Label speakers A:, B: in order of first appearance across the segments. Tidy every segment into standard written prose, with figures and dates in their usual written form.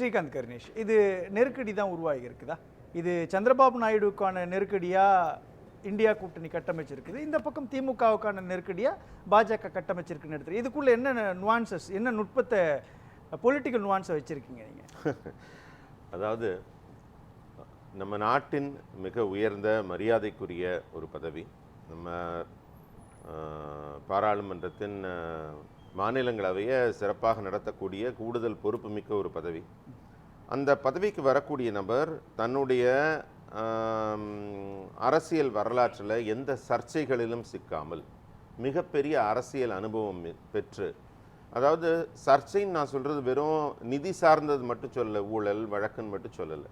A: ஸ்ரீகாந்த் கருணேஷ், இது நெருக்கடி தான் உருவாகி இருக்குதா? இது சந்திரபாபு நாயுடுக்கான நெருக்கடியா இந்தியா கூட்டணி கட்டமைச்சிருக்குது, இந்த பக்கம் திமுகவுக்கான நெருக்கடியா பாஜக கட்டமைச்சிருக்குன்னு எடுத்து இதுக்குள்ள என்ன நுவான்சஸ், என்ன நுட்பத்தை, பொலிட்டிக்கல் நுவான்ஸை வச்சிருக்கீங்க நீங்க?
B: அதாவது நம்ம நாட்டின் மிக உயர்ந்த மரியாதைக்குரிய ஒரு பதவி, நம்ம பாராளுமன்றத்தின் மாநிலங்களவையை சிறப்பாக நடத்தக்கூடிய கூடுதல் பொறுப்புமிக்க ஒரு பதவி. அந்த பதவிக்கு வரக்கூடிய நபர் தன்னுடைய அரசியல் வரலாற்றில் எந்த சர்ச்சைகளிலும் சிக்காமல் மிகப்பெரிய அரசியல் அனுபவம் பெற்று, அதாவது சர்ச்சைன்னு நான் சொல்கிறது வெறும் நிதி சார்ந்தது மட்டும் சொல்லலை, ஊழல் வழக்குன்னு மட்டும் சொல்லலை,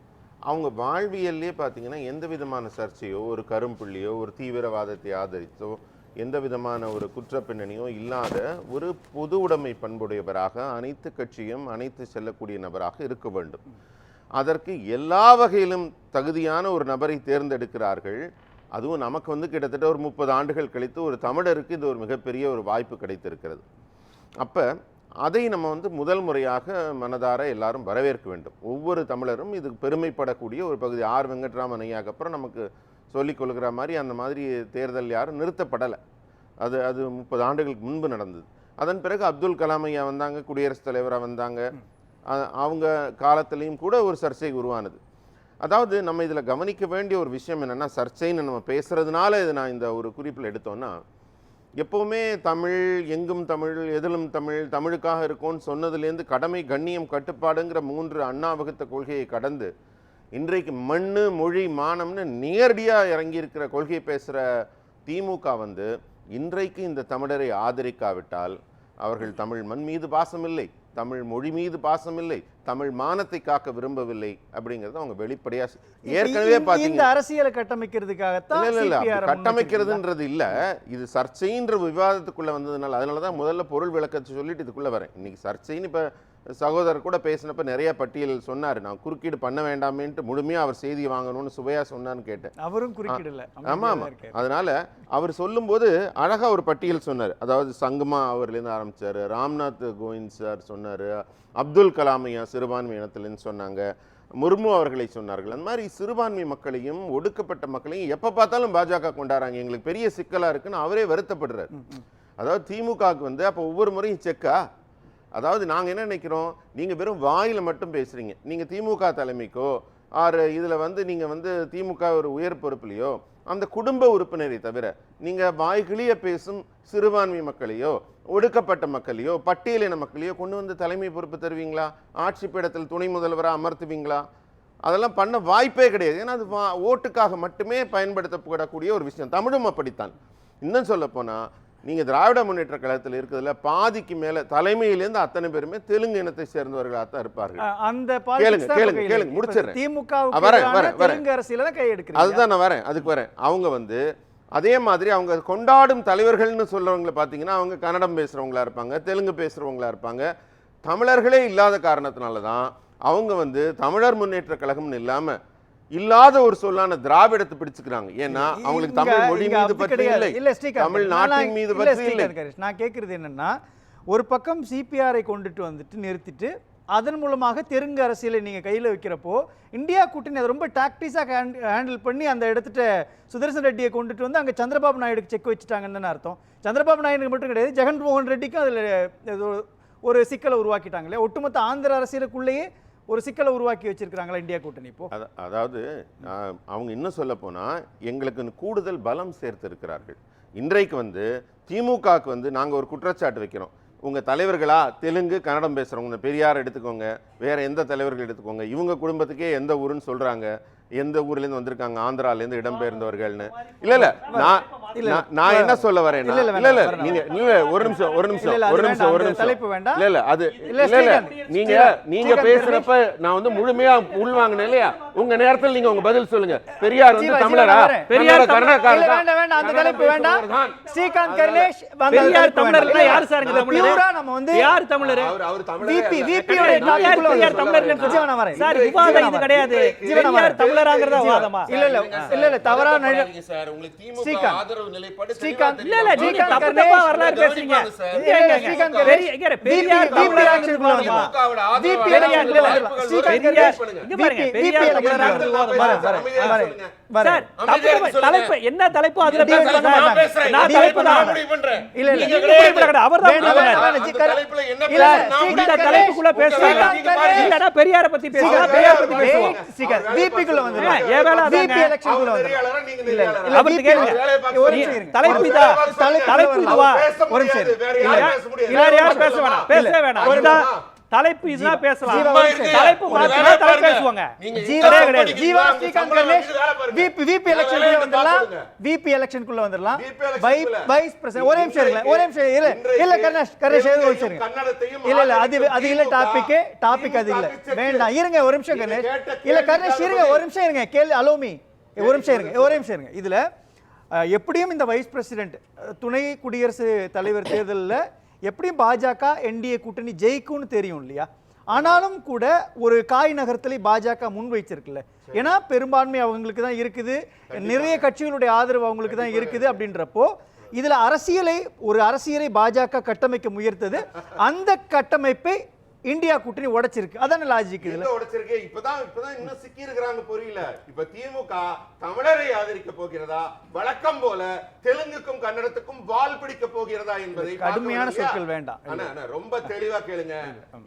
B: அவங்க வாழ்வியல்லே பார்த்தீங்கன்னா எந்த விதமான சர்ச்சையோ ஒரு கரும்புள்ளியோ ஒரு தீவிரவாதத்தை ஆதரித்தோ எந்த விதமான ஒரு குற்றப்பின்னணியோ இல்லாத ஒரு பொது உடைமை பண்புடையவராக அனைத்து கட்சியும் அனைத்து செல்லக்கூடிய நபராக இருக்க வேண்டும். அதற்கு எல்லா வகையிலும் தகுதியான ஒரு நபரை தேர்ந்தெடுக்கிறார்கள். அதுவும் நமக்கு கிட்டத்தட்ட ஒரு 30 ஆண்டுகள் கழித்து ஒரு தமிழருக்கு இது ஒரு மிகப்பெரிய ஒரு வாய்ப்பு கிடைத்திருக்கிறது. அப்போ அதை நம்ம முதல் முறையாக மனதார எல்லாரும் வரவேற்க வேண்டும். ஒவ்வொரு தமிழரும் இதுக்கு பெருமைப்படக்கூடிய ஒரு பகுதி. ஆர் வெங்கட்ராமன் ஐயாக்கு அப்புறம் நமக்கு சொல்லிக் கொள்கிற மாதிரி அந்த மாதிரி தேர்தல் யாரும் நிறுத்தப்படலை. அது 30 ஆண்டுகளுக்கு முன்பு நடந்தது. அதன் பிறகு அப்துல் கலாம் ஐயா வந்தாங்க, குடியரசுத் தலைவராக வந்தாங்க. அவங்க காலத்திலையும் கூட ஒரு சர்ச்சை உருவானது. அதாவது நம்ம இதில் கவனிக்க வேண்டிய ஒரு விஷயம் என்னென்னா, சர்ச்சைன்னு நம்ம பேசுகிறதுனால இது நான் இந்த ஒரு குறிப்பில் எடுத்தோன்னா, எப்போவுமே தமிழ் எங்கும் தமிழ் எதிலும் தமிழ் தமிழுக்காக இருக்கும்னு சொன்னதுலேருந்து கடமை கண்ணியம் கட்டுப்பாடுங்கிற 3 அண்ணா வகுத்த கொள்கையை கடந்து இன்றைக்கு மண்ணு மொழி மானம்னு நேரடியாக இறங்கியிருக்கிற கொள்கையை பேசுகிற திமுக இன்றைக்கு இந்த தமிழரை ஆதரிக்காவிட்டால் அவர்கள் தமிழ் மண் மீது பாசமில்லை, தமிழ் மொழி மீது பாசமில்லை, தமிழ் மானத்தை காக்க விரும்பவில்லை அப்படிங்கிறது அவங்க வெளிப்படையா ஏற்கனவே பாத்தீங்க.
A: அரசியலை கட்டமைக்கிறதுக்காகத்தான்
B: கட்டமைக்கிறதுன்றது இல்ல, இது சர்ச்சைன்ற விவாதத்துக்குள்ள வந்ததுனால, அதனாலதான் முதல்ல பொருள் விளக்கத்தை சொல்லிட்டு இதுக்குள்ள வரேன். இன்னைக்கு சர்ச்சைன்னு இப்ப சகோதரர் கூட பேசினப்ப நிறைய பட்டியல் சொன்னாரு. நான் குறுக்கீடு பண்ண வேண்டாமேன்ட்டு முழுமையா அவர் செய்தி வாங்கணும்னு சுவையா சொன்னான்னு கேட்டேன்.
A: அவரும் குறுக்கீடுல.
B: ஆமா. அதனால அவர் சொல்லும் போது அழகா ஒரு பட்டியல் சொன்னார். அதாவது சங்கமா அவர்லேருந்து ஆரம்பிச்சாரு, ராம்நாத் கோவிந்த் சார் சொன்னாரு, அப்துல் கலாம் ஐயா சிறுபான்மை இனத்திலேருந்து சொன்னாங்க, முர்மு அவர்களை சொன்னார்கள். அந்த மாதிரி சிறுபான்மை மக்களையும் ஒடுக்கப்பட்ட மக்களையும் எப்ப பார்த்தாலும் பாஜக கொண்டாடுறாங்க, எங்களுக்கு பெரிய சிக்கலா இருக்குன்னு அவரே வருத்தப்படுறாரு. அதாவது திமுகவுக்கு அப்ப ஒவ்வொரு முறையும் செக்கா, அதாவது நாங்கள் என்ன நினைக்கிறோம், நீங்கள் வெறும் வாயில் மட்டும் பேசுகிறீங்க. நீங்கள் திமுக தலைமைக்கோ ஆறு இதில் நீங்கள் திமுக ஒரு உயர் பொறுப்புலையோ அந்த குடும்ப உறுப்பினரை தவிர நீங்கள் வாய்கிளிய பேசும் சிறுபான்மை மக்களையோ ஒடுக்கப்பட்ட மக்களையோ பட்டியலின மக்களையோ கொண்டு தலைமை பொறுப்பு தருவீங்களா? ஆட்சி பீடத்தில் துணை முதல்வராக அமர்த்துவீங்களா? அதெல்லாம் பண்ண வாய்ப்பே கிடையாது. ஏன்னா அது ஓட்டுக்காக மட்டுமே பயன்படுத்தப்படக்கூடிய ஒரு விஷயம். தமிழும் அப்படித்தான். இன்னும் சொல்ல போனால் நீங்கள் திராவிட முன்னேற்ற கழகத்தில் இருக்கிறதுல பாதிக்கு மேலே தலைமையிலேருந்து அத்தனை பேருமே தெலுங்கு இனத்தை சேர்ந்தவர்களாக தான் இருப்பார்கள்.
A: அந்த
B: கேளுங்க முடிச்சிடுறேன். அதுதான் நான் வரேன், அதுக்கு வரேன். அவங்க அதே மாதிரி அவங்க கொண்டாடும் தலைவர்கள்னு சொல்றவங்களை பார்த்தீங்கன்னா அவங்க கன்னடம் பேசுறவங்களா இருப்பாங்க, தெலுங்கு பேசுறவங்களா இருப்பாங்க. தமிழர்களே இல்லாத காரணத்தினால தான் அவங்க தமிழர் முன்னேற்ற கழகம்னு இல்லாம இல்லாத ஒரு சொல்லான திராவிடத்தை பிடிச்சுக்கிறாங்க. ஏன்னா அவங்களுக்கு தமிழ் மொழி மீது பற்று இல்லை, தமிழ் நாட்டின் மீது பற்று இல்லை.
A: நான் கேட்கறது என்னன்னா, ஒரு பக்கம் சிபிஆரை கொண்டுட்டு நிறுத்திட்டு அதன் மூலமாக தெலுங்கு அரசியலை நீங்க கையில வைக்கிறப்போ இந்தியா கூட்டணி அதை ரொம்ப டாக்டிஸாக ஹேண்டில் பண்ணி அந்த இடத்துல சுதர்சன் ரெட்டியை கொண்டுட்டு அங்க சந்திரபாபு நாயுடுக்கு செக் வச்சுட்டாங்கன்னு அர்த்தம். சந்திரபாபு நாயுடுக்கு மட்டும் கிடையாது, ஜெகன்மோகன் ரெட்டிக்கும் அதுல ஒரு சிக்கலை உருவாக்கிட்டாங்களே. ஒட்டுமொத்த ஆந்திர அரசியலுக்குள்ளேயே ஒரு சிக்கலை உருவாக்கி வச்சிருக்காங்களா இந்தியா கூட்டணி இப்போ?
B: அதாவது அவங்க இன்னும் சொல்ல போனா எங்களுக்கு கூடுதல் பலம் சேர்த்து இருக்கிறார்கள். இன்றைக்கு திமுகவுக்கு நாங்க ஒரு குற்றச்சாட்டு வைக்கிறோம். உங்க தலைவர்களா தெலுங்கு கன்னடம் பேசுறவங்க, பெரியார் எடுத்துக்கோங்க, வேற எந்த தலைவர்கள் எடுத்துக்கோங்க, இவங்க குடும்பத்துக்கே எந்த ஊருன்னு சொல்றாங்க, எந்த ஊர்ல இருந்து வந்திருக்காங்க, ஆந்திரால இருந்து இடம்பெயர்ந்தவர்கள்னு. இல்ல நான் என்ன சொல்ல வரேன், இல்ல நீங்க ஒரு நிமிஷம்
A: தலைப்பு வேண்டாம்.
B: இல்ல அது இல்ல நீங்க பேசுறப்ப நான் முழுமையா உள்வாங்கினேன் இல்லையா? உங்க நேரத்தில் நீங்க உங்க பதில் சொல்லுங்க. பெரியார் தமிழரா? பெரியார் கர்நாடகா?
A: வேண்டாம், அந்த தலைப்பு வேண்டாம். ஸ்ரீகாந்த் கணேஷ்
C: பெரியார் தமிழர்னா யார் சார்?
A: தமிழரா? நம்ம
C: யார் தமிழர்?
A: விபி விபி ஓட டாபிக்ல
C: பெரியார் தமிழர் சார் விவாதம் இது கிடையாது. பெரியார் தமிழர் தமிழராங்கிறதா வாதமா?
A: இல்ல தவறா
D: சார். உங்களுக்கு திமுக
A: ஸ்ரீகாந்த்.
D: ஆதரவு நிலைப்பாடு
A: ஸ்ரீகாந்த்.
C: இல்ல இல்ல நீங்க
A: ஸ்ரீகாந்த்
C: தப்பு
A: கணேஷ்
C: தப்பா வரலாறு பேசுறீங்க.
A: ஸ்ரீகாந்த்
C: பெரியார் தமிழராங்கிறது வாதமா?
D: திமுகவோட ஆதரவு
A: VP
D: வாய்ப்புகள்
C: இங்க பாருங்க, பெரியார் தமிழராங்கிறது வாதமா? சார், தலைப்பு என்ன தலைப்பு அதுல பேசுறாங்க. நான் தலைப்பு தான்
A: இல்ல
C: நீங்க குறிப்பிடக்கூடாது. அவர்தான் பேசுறாரு. இந்த தலைப்புக்குள்ள பேசுறாங்க. இல்லனா பெரியார பத்தி பேசுறாங்க, பெரியார் பத்தி பேசுவோம்.
A: விபிக்குள்ள வந்துடலாம்.
C: ஏன் வேலை அதாங்க?
A: விபி எலெக்ஷன்குள்ள வந்துடலாம். இல்ல
C: அவர்கிட்ட கேளுங்க.
A: ஒரு நிமிஷம் இருங்க.
C: தலைப்பு இதா? தலைப்பு இதுவா?
A: ஒரு நிமிஷம் இருங்க.
C: வேற யாரும் பேச வேணாம், பேசவே வேணாம். இதுதான் தலைப்பு, இதுதான் பேசலாம். தலைப்பு மாத்தினா தலைப்பு பேசுவாங்க.
A: ஜீவா ஸ்ரீகாந்த் கணேஷ் விபி எலெக்ஷன்குள்ள வந்துடலாம். விபி எலெக்ஷன்குள்ள வந்துடலாம். வைஸ் பிரசிடென்ட் ஒரே நிமிஷம் இருங்க. ஒரே நிமிஷம் இல்ல கணேஷ் ஒரு நிமிஷம் இருங்க. இல்ல அது இல்ல டாபிக் அது இல்ல. வேண்டாம் இருங்க ஒரு நிமிஷம் கணேஷ். இல்ல கணேஷ் இருங்க ஒரு நிமிஷம் இருங்க. கேளு அலோமி ஒரு நிமிஷம் இருங்க. இதுல எப்படியும் இந்த வைஸ் பிரசிடென்ட் துணை குடியரசு தலைவர் தேர்தலில் எப்படியும் பாஜக என்டிஏ கூட்டணி ஜெயிக்கும்னு தெரியும் இல்லையா? ஆனாலும் கூட ஒரு காய் நகரத்திலே பாஜக முன் வைச்சிருக்குல்ல. ஏன்னா பெரும்பான்மை அவங்களுக்கு தான் இருக்குது, நிறைய கட்சிகளுடைய ஆதரவு அவங்களுக்கு தான் இருக்குது. அப்படின்றப்போ இதுல அரசியலை பாஜக கட்டமைக்க முயற்றது. அந்த கட்டமைப்பை இந்தியா கூட்டணி உடைச்சிருக்கு. அதான லாஜிக். இதுல
B: உடைச்சிருக்கு. இப்பதான் இன்னும் சிக்கி இருக்கிறாங்க புரியல. இப்ப திமுக தமிழரை ஆதரிக்க போகிறதா, வழக்கம் போல தெலுங்குக்கும் கன்னடத்துக்கும் வால் பிடிக்க போகிறதா என்பதை
A: கடுமையான சொற்கள் வேண்டாம்.
B: ரொம்ப தெளிவா கேளுங்க.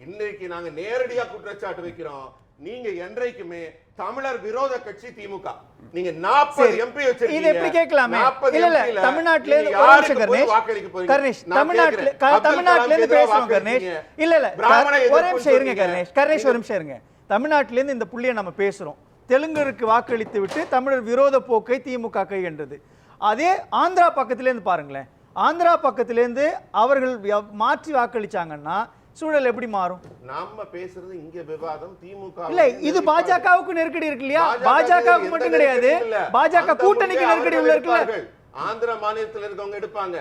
B: இன்னைக்கு நாங்க நேரடியா குற்றச்சாட்டு வைக்கிறோம். நீங்க என்றைக்குமே தமிழர் விரோத கட்சி திமுக. நீங்க 40 எம்பி வச்சிருக்கீங்க.
A: இது எப்படி கேட்கலாமே? இல்ல தமிழ்நாட்டுல இருந்து ஒரு நிமிஷம் கணேஷ் தமிழ்நாட்டுல இருந்து பேசுறோம் கணேஷ். இல்ல ஒரு நிமிஷம் இருங்க கணேஷ் ஒரு நிமிஷம் இருங்க. தமிழ்நாட்டுல இருந்து இந்த புள்ளியை நம்ம பேசுறோம். தெலுங்கருக்கு வாக்களித்து விட்டு தமிழர் விரோத போக்கை திமுக கையெழுந்தது. அதே ஆந்திரா பக்கத்துல இருந்து பாருங்களேன். ஆந்திரா பக்கத்துல இருந்து அவர்கள் மாற்றி வாக்களிச்சாங்கன்னா சூழல் எப்படி மாறும்?
B: நாம பேசுறது இங்க விவாதம் திமுக
A: இல்ல. இது பாஜகவுக்கு நெருக்கடி இருக்கு இல்லையா? பாஜகவுக்கு மட்டும் கிடையாது, பாஜக கூட்டணிக்கு நெருக்கடி உள்ள இருக்குல்ல.
B: ஆந்திர மாநிலத்தில் இருக்கவங்க எடுப்பாங்க.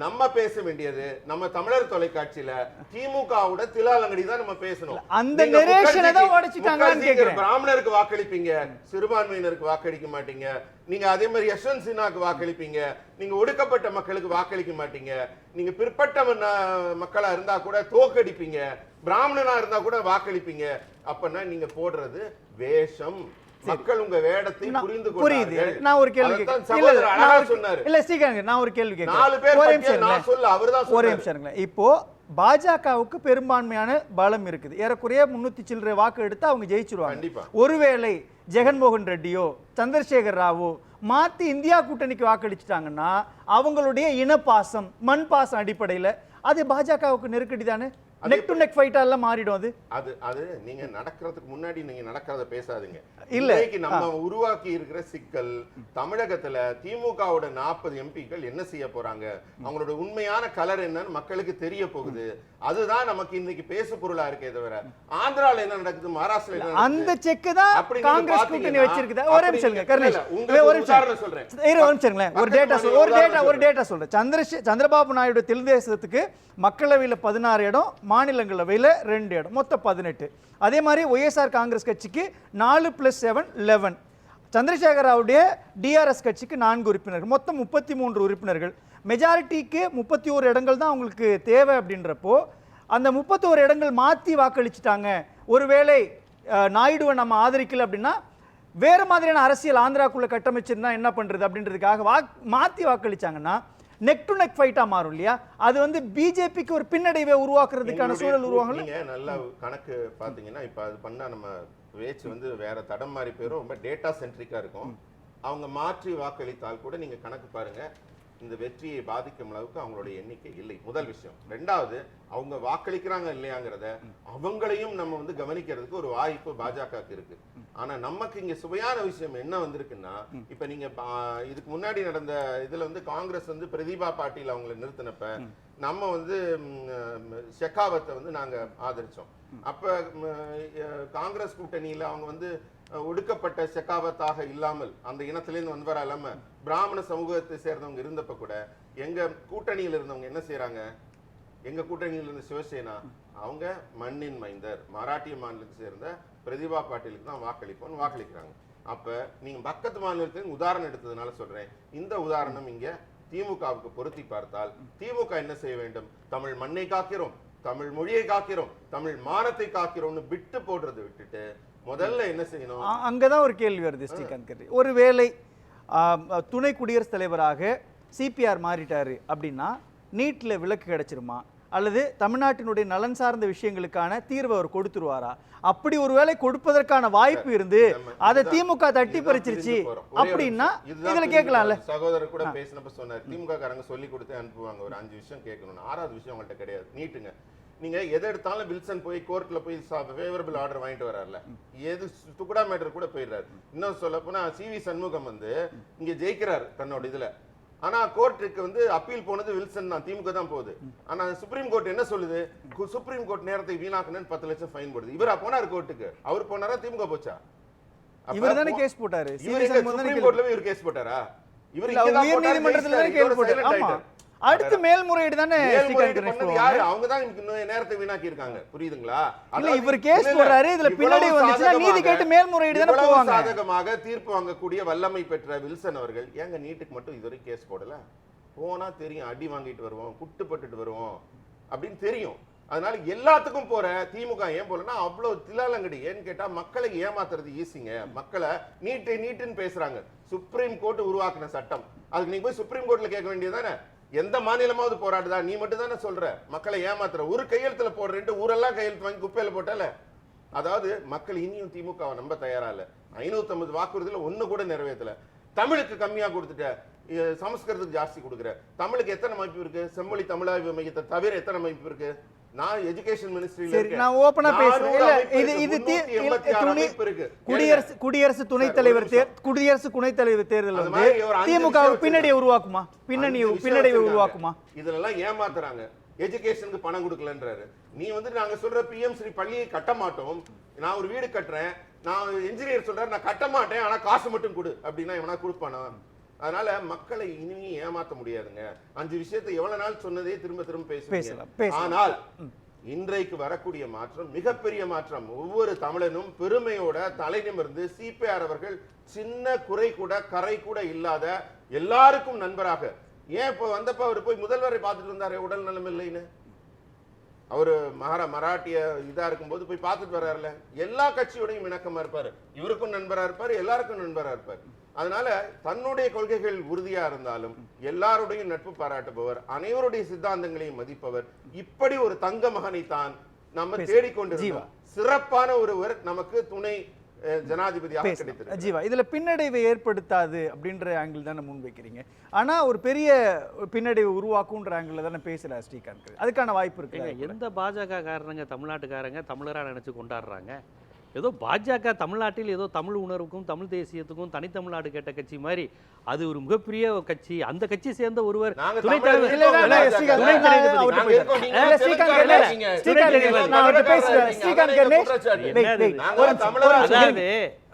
B: நம்ம பேச வேண்டியது நம்ம தமிழர் தொலைக்காட்சியில திமுகவோட திலாலங்கடி தான் நம்ம பேசணும்.
A: அந்த நரேஷனை தான் உடைச்சிட்டாங்கன்னு கேக்குறேன்.
B: பிராமணருக்கு வாக்களிப்பீங்க, சிறுபான்மையினருக்கு வாக்களிக்க மாட்டீங்க. நீங்க அதே மாதிரி யஷ்வந்த் சின்ஹாக்கு வாக்களிப்பீங்க. நீங்க ஒடுக்கப்பட்ட மக்களுக்கு வாக்களிக்க மாட்டீங்க. நீங்க பிற்பட்ட மக்களா இருந்தா கூட தோக்கடிப்பீங்க. பிராமணனா இருந்தா கூட வாக்களிப்பீங்க. அப்பனா நீங்க போடுறது வேஷம். மக்கள் உங்க வேடத்தை புரிந்து
A: புரியுது. நான் ஒரு கேள்வி கேக்குறேன். இல்ல ஸ்ரீகாந்த் நான் ஒரு கேள்வி கேக்குறேன். 4 பேர்
B: நான் சொல்ல அவர்தான்
A: ஒரே நிமிஷம். இப்போ பாஜகவுக்கு பெரும்பான்மையான பலம் இருக்குது. ஏறக்குறைய 300 சில்லறை வாக்கு எடுத்து அவங்க ஜெயிச்சிருவாங்க. ஒருவேளை ஜெகன்மோகன் ரெட்டியோ சந்திரசேகர் ராவோ மாத்தி இந்தியா கூட்டணிக்கு வாக்களிச்சிட்டாங்கன்னா அவங்களுடைய இனப்பாசம் மண் பாசம் அடிப்படையில அது பாஜகவுக்கு நெருக்கடி தானே? நெக் டு நெக் ஃபைட்டா எல்லாம் மாறிடும்.
B: அது நீங்க நடக்கிறதுக்கு முன்னாடி நீங்க நடக்கிறத பேசாதீங்க.
A: இல்ல
B: நம்ம உருவாக்கி இருக்கிற சிக்கல் தமிழகத்துல திமுகவோட 40 எம்பிக்கள் என்ன செய்ய போறாங்க, அவங்களோட உண்மையான கலர் என்னன்னு மக்களுக்கு தெரிய போகுது. அதுதான் நமக்கு இன்னைக்கு பேசு பொருளா இருக்கே தவிர ஆந்திரால என்ன நடக்குது, மகாராஷ்டிரா என்ன நடக்குது
A: அந்த செக் தான் காங்கிரஸ் கூட்டணி வச்சிருக்குது. ஒரே நிமிஷம் கர்ணேஷ் ஒரு நிமிஷம் சொல்றேன். ஒரு நிமிஷம் ஒரு டேட்டா சொல்றேன். சந்திரபாபு நாயுடு தெலுங்குதேசத்துக்கு மக்களவையில் 16 இடம், மாநிலங்களவையில் 2 இடம், மொத்தம் 18. அதே மாதிரி ஒய்எஸ்ஆர் காங்கிரஸ் கட்சிக்கு 4 + 7 11. சந்திரசேகர் ராவுடைய டிஆர்எஸ் கட்சிக்கு 4 உறுப்பினர்கள், மொத்தம் 33 உறுப்பினர்கள். மெஜாரிட்டிக்கு 31 இடங்கள் தான் அவங்களுக்கு தேவை. அப்படின்றப்போ அந்த 31 இடங்கள் மாற்றி வாக்களிச்சுட்டாங்க. ஒருவேளை நாயுடுவை நம்ம ஆதரிக்கல அப்படின்னா வேற மாதிரியான அரசியல் ஆந்திராக்குள்ள கட்டமைச்சிருந்தா என்ன பண்றது அப்படின்றதுக்காக மாற்றி வாக்களிச்சாங்கன்னா நெக் டு நெக் ஃபைட்டா மாறும் இல்லையா? அது வந்து பிஜேபிக்கு ஒரு பின்னடைவை உருவாக்குறதுக்கான சூழல் உருவாகும்.
B: நீங்க நல்ல கணக்கு பாத்தீங்கன்னா இப்ப அது பண்ணா நம்ம பேச்சு வந்து வேற தடம் மாறி போயிடும். ரொம்ப டேட்டா சென்ட்ரிக்கா இருக்கும். அவங்க மாற்றி வாக்களித்தால் கூட நீங்க கணக்கு பாருங்க, இந்த வெற்றியை பாதிக்கும் அளவுக்கு அவங்களுடைய எண்ணிக்கை இல்லை. முதல் விஷயம். ரெண்டாவது, அவங்க வாக்களிக்கிறாங்க இல்லையாங்கிறத அவங்களையும் நம்ம வந்து கவனிக்கிறதுக்கு ஒரு வாய்ப்பு பாஜகவுக்கு இருக்கு. ஆனா நமக்கு இங்க சுவையான விஷயம் என்ன வந்திருக்குன்னா, இப்ப நீங்க இதுக்கு முன்னாடி நடந்த இதுல வந்து காங்கிரஸ் வந்து பிரதீபா பாட்டீல் அவங்களை நிறுத்தினப்ப நம்ம வந்து ஷெகாவத்தை வந்து நாங்க ஆதரிச்சோம். அப்ப காங்கிரஸ் கூட்டணியில அவங்க வந்து ஒடுக்கப்பட்ட ஷெகாவத்தாக இல்லாமல் அந்த இனத்திலேருந்து வந்தவரா இல்லாம பிராமண சமூகத்தை சேர்ந்தவங்க இருந்தப்ப கூட எங்க கூட்டணியில் இருந்தவங்க என்ன செய்யறாங்க, எங்க கூட்டணியில் இருந்த சிவசேனா அவங்க மண்ணின் மைந்தர் மராட்டிய மாநிலத்தை சேர்ந்த பிரதிபா பாட்டீலுக்கு தான் வாக்களிப்போம்னு வாக்களிக்கிறாங்க. அப்ப நீங்க பக்கத்து மாநிலத்தின் உதாரணம் எடுத்ததுனால சொல்றேன். இந்த உதாரணம் இங்க திமுகவுக்கு பொருத்தி பார்த்தால் திமுக என்ன செய்ய வேண்டும்? தமிழ் மண்ணை காக்கிறோம், தமிழ் மொழியை காக்கிறோம், தமிழ் மானத்தை காக்கிறோம்னு விட்டு போடுறது விட்டுட்டு முதல்ல என்ன செய்யணும்?
A: அங்கதான் ஒரு கேள்வி வருது ஸ்ரீகாந்த். ஒருவேளை துணை குடியரசுத் தலைவராக சிபிஆர் மாறிட்டாரு அப்படின்னா நீட்ல விலக்கு கிடைச்சிருமா, அல்லது தமிழ்நாட்டினுடைய நலன் சார்ந்த விஷயங்களுக்கான தீர்வை அவர் கொடுத்துருவாரா? அப்படி ஒருவேளை கொடுப்பதற்கான வாய்ப்பு இருந்து அதை திமுக தட்டி பறிச்சிருச்சு அப்படின்னா இதுல கேட்கலாம்ல.
B: சகோதரர் கூட பேசினப்ப சொன்னார், திமுக காரங்க சொல்லி கொடுத்து அனுப்புவாங்க, ஒரு 5 விஷயம் கேட்கணும், 6வது விஷயம் அவங்கள்ட்ட கிடையாது. நீட்டுங்க. நீங்க எதை எடுத்தாலும் வில்சன் போய் கோர்ட்ல போய் ஃபேவரபிள் ஆர்டர் வாங்கிட்டு வர்றாருல, எது துக்குடா மேட்டர் கூட போயிடுறாரு. இன்னும் சொல்ல போனா சிவி சண்முகம் இங்க ஜெயிக்கிறார் தன்னோட இதுல. ஆனா கோர்ட்டுக்கு அப்பீல் போனது வில்சன் தான், திமுக தான் போகுது. ஆனா சுப்ரீம் கோர்ட் என்ன சொல்லுது? சுப்ரீம் கோர்ட் நேரத்தை வீணாக்கணும்னு 10 லட்சம் ஃபைன் போடுது. இவரா போனார் கோர்ட்டுக்கு? அவர் போனாரா திமுக போச்சா?
A: இவர் தானே கேஸ் போட்டாரு.
B: சுப்ரீம் கோர்ட்ல போய் இவர் கேஸ் போட்டாரா? இவர்
A: உயர்நீதிமன்றத்துல தானே கேஸ் போட்டாரு. ஆமா, அடுத்து மேல்முறையீடு தானே.
B: அவங்க தான் நேரத்தை வீணாக்கி இருக்காங்க, புரியுதுங்களா?
A: இல்ல இவர் கேஸ் போடுறாரு, இதுல பின்னாடி வந்துச்சுனா நீதி கேட்டு மேல்முறையீடு தானே போவாங்க.
B: சாதகமாக தீர்ப்பு வாங்கக்கூடிய வல்லமை பெற்ற வில்சன் அவர்கள் ஏங்க நீட்டுக்கு மட்டும் இதுவரை கேஸ் போடல? போனா தெரியும், அடி வாங்கிட்டு வருவோம், குட்டுப்பட்டுட்டு வருவோம் அப்படின்னு தெரியும். அதனால எல்லாத்துக்கும் போற திமுக ஏன் போலன்னா அவ்வளவு தில்லாலங்கடி. ஏன்னு கேட்டா மக்களை ஏமாத்துறது ஈஸிங்க. மக்களை நீட்டுன்னு பேசுறாங்க. சுப்ரீம் கோர்ட் உருவாக்குன சட்டம், அதுக்கு நீங்க போய் சுப்ரீம் கோர்ட்ல கேட்க வேண்டியதானே? எந்த மாநிலமாவது போராடுதா? நீ மட்டும் தானே சொல்ற மக்களை ஏமாத்துற. ஒரு கையெழுத்துல போடுறேன், ஊரெல்லாம் கையெழுத்து வாங்கி குப்பையில போட்டல. அதாவது மக்கள் இனியும் திமுகவை நம்ப தயாரா இல்ல. 550 வாக்குறுதியில ஒண்ணு கூட நிறைவேற்றல. தமிழுக்கு கம்மியா கொடுத்துட்ட, சமஸ்கிருதத்துக்கு ஜாஸ்தி கொடுக்குற. தமிழுக்கு எத்தனை மதிப்பு இருக்கு? செம்மொழி தமிழாய்வு மையத்தை தவிர எத்தனை மதிப்பு இருக்கு? நான் எஜுகேஷன் மினிஸ்ட்ரியில இருக்கேன்.
A: நான் ஓபனா பேசுறேன். இல்ல இது குடியரசு துணைத் தலைவர் தேர்தல் வந்து திமுக பின்னடைவை உருவாக்குமா? பின்னடைவை உருவாக்குமா?
B: இதெல்லாம் ஏமாத்துறாங்க. எஜுகேஷனுக்கு பணம் கொடுக்கலன்றாரு. நீ நாங்க சொல்ற பிஎம் ஸ்ரீ பள்ளியை கட்ட மாட்டோம், நான் ஒரு வீடு கட்டுறேன், நான் என்ஜினியர் சொல்றேன் நான் கட்ட மாட்டேன், ஆனா காசு மட்டும் கொடு அப்படின்னா இவனா கொடுப்பானா? அதனால மக்களை இனியும் ஏமாத்த முடியாதுங்க. 5 விஷயத்தை எவ்வளவு நாள் சொன்னதே திரும்ப திரும்ப பேசுறீங்க. ஆனால் இன்றைக்கு வரக்கூடிய மாற்றம் மிகப்பெரிய மாற்றம். ஒவ்வொரு தமிழனும் பெருமையோட தலை நிமிர்ந்து சிபிஆர் அவர்கள் சின்ன குறை கூட கரை கூட இல்லாத எல்லாருக்கும் நண்பராக. ஏன் இப்போ வந்தப்ப அவர் போய் முதல்வரை பார்த்துட்டு இருந்தாரு உடல் நலம் இல்லைன்னு? அவரு மராட்டிய இதா இருக்கும்போது போய் பார்த்துட்டு வர்றாருல. எல்லா கட்சியோடையும் இணக்கமா இருப்பாரு, இவருக்கும் நண்பரா இருப்பாரு, எல்லாருக்கும் நண்பரா இருப்பாரு. அதனால தன்னுடைய கொள்கைகள் உறுதியா இருந்தாலும் எல்லாருடையும் நட்பு பாராட்டுபவர், அனைவருடைய சித்தாந்தங்களையும் மதிப்பவர். இப்படி ஒரு தங்க மகனை தான் நம்ம தேடிக்கொண்டிருந்தோம். சிறப்பான ஒருவர் நமக்கு துணை ஜனாதிபதியாக கிடைத்தது.
A: ஜீவா, இதுல பின்னடைவை ஏற்படுத்தாது அப்படின்ற ஆங்கிள் தானே முன் வைக்கிறீங்க. ஆனா ஒரு பெரிய பின்னடைவை உருவாக்குன்ற ஆங்கிள் தானே பேசுற ஸ்ரீகாந்த். அதுக்கான வாய்ப்பு இருக்கு.
C: எந்த பாஜக காரங்க தமிழ்நாட்டுக்காரங்க தமிழரா நினைச்சு கொண்டாடுறாங்க? ஏதோ பாஜக தமிழ்நாட்டில் ஏதோ தமிழ் உணர்வுக்கும் தமிழ் தேசியத்துக்கும் தனித்தமிழ்நாடு கேட்ட கட்சி மாதிரி அது ஒரு மிகப்பெரிய கட்சி. அந்த கட்சி சேர்ந்த ஒருவர்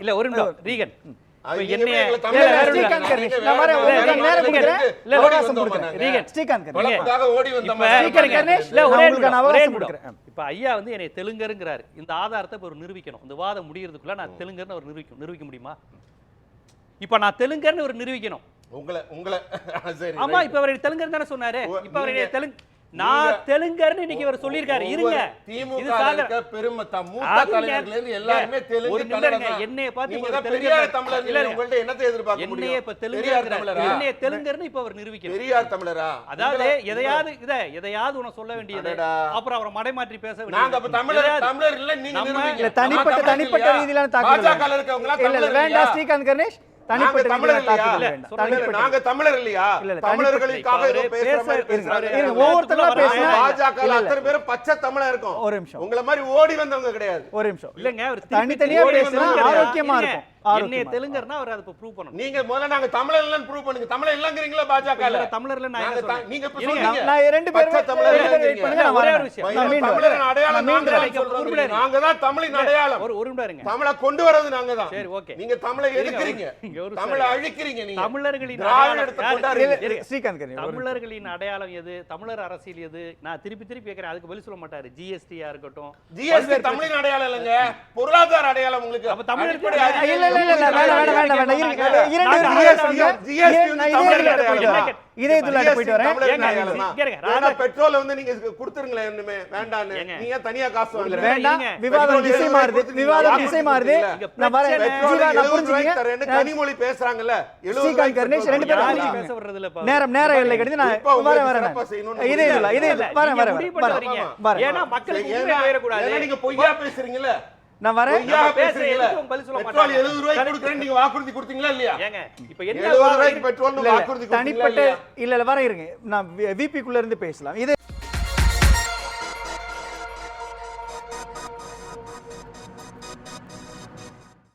C: இல்ல ஒரு நிமிடம் ரீகன் இப்ப ஐயா என்னை தெலுங்கருங்கிறாரு. இந்த ஆதாரத்தை இப்ப நிரூபிக்கணும். இந்த வாதம் முடியறதுக்குள்ள நான் தெலுங்கர்னு அவர் நிரூபிக்க முடியுமா? இப்ப நான் தெலுங்கர்னு ஒரு நிரூபிக்கணும். ஆமா, இப்ப அவர் தெலுங்கர் தானே சொன்னாரு. இப்ப அவர் தெலுங்கு, நான் தெலுங்கர்னு இன்னைக்கு இவர் சொல்லியிருக்காரு. இருங்க,
B: திமுக இருக்க பெருமை மூத்த தலைவர்கள இருந்து எல்லாரும் தெலுங்கு கன்னடம்.
C: என்னைய பார்த்து
B: நீங்க பெரியார் தமிழர் இல்ல, உங்கள்ட்ட என்னத்தை எதிர்பார்க்க முடியும்?
C: என்னைய இப்ப தெலுங்கர், என்னைய தெலுங்கர்னு இப்ப அவர் நிரூபிக்கணும்.
B: பெரியார் தமிழரா?
C: அதாவது எதையாவது உன சொல்ல வேண்டியது, அப்புறம் அவரை மடைமாற்றி பேச வேண்டியது.
B: நாங்க அப்ப தமிழர் இல்ல, நீங்க நிரூபிங்க.
A: தனிப்பட்ட ரீதியிலான தாக்குதல்
B: பாஜக இருக்கவங்களா தமிழர்
A: வேண்டாம் ஸ்ரீகாந்த் கணேஷ். நாங்க தமிழர் இல்லையா? தமிழர்களுக்காக ஏதோ பேசுற மாதிரி பேசுறாங்க. ஒவ்வொருத்தரும் பேசுறாங்க.
B: பாஜக அத்தனை பேரும் பச்சை தமிழா இருக்கும்.
A: ஒரு நிமிஷம்,
B: உங்கள மாதிரி ஓடி வந்தவங்க கிடையாது.
A: ஒரு நிமிஷம்
C: இல்லங்க, அவர்
A: தனித்தனியா பேசினா ஆரோக்கியமா இருக்கும்.
C: என்னைய தெலுங்கர்னா அவர் அதை ப்ரூவ் பண்ணணும்.
B: நீங்க முதல்ல நாங்க தமிழர் இல்லன்னு ப்ரூவ் பண்ணுங்க. தமிழர் இல்லங்கறீங்களா? பாஜக இல்ல
C: தமிழர்ல நான் என்ன சொல்றேன்?
B: நீங்க இப்ப சொல்றீங்க
A: நான் ரெண்டு பேரும்
B: தமிழர்
A: வெயிட் பண்ணுங்க. நான்
C: ஒரே ஒரு விஷயம்,
B: தமிழரின் அடையாளம் நாங்க தான் தமிழின் அடையாளம்.
C: ஒரு நிமிடம் இருங்க.
B: தமிழை கொண்டு வரது நாங்க தான்.
C: சரி, ஓகே.
B: நீங்க தமிழை எதுக்குறீங்க? தமிழை அழிக்கிறீங்க. நீங்க
C: தமிழர்களின் தமிழர்களின் அடையாளம் எது? தமிழர் அரசியல் எது? நான் திருப்பி கேக்குறேன், அதுக்கு பதில் சொல்ல மாட்டாரு. ஜிஎஸ்டியா இருக்கட்டும்.
B: ஜிஎஸ்டி தமிழின் அடையாளம் இல்லங்க, பொருளாதார அடையாளம். உங்களுக்கு
C: அப்ப தமிழருக்கு
A: இல்ல வேண்டாம்
D: பெட்ரோல் வந்து நீங்க கொடுத்துருங்களேன் இன்னுமே வேண்டான்னு நீங்க தனியா காசு வாங்கல
A: வேண்டாம் விவாதம் திசை மாறுது நான் வரேன் நான் புரிஞ்சுக்கங்க
D: கனிமொழி பேசுறாங்கல்ல
A: பேச வர்றது இல்ல நேரம் இல்லை கிடையாது நான் வரேன் இதே இல்ல வரேன்
C: ஏன்னா மக்களுக்கு உண்மை வேற கூடாது
D: நீங்க பொய்யா பேசுறீங்கல
A: நான் வரேன்
D: பெட்ரோல் 70 ரூபாய்க்கு கொடுக்கறேன் நீங்க வாக்குறுதி கொடுத்தீங்களா இல்லையா
C: ஏங்க இப்போ என்ன
D: 70 ரூபாய்க்கு பெட்ரோல் வாக்குறுதி
A: தனிப்பட்ட இல்ல வர இருங்க நான் விபி குள்ள இருந்து பேசலாம் இது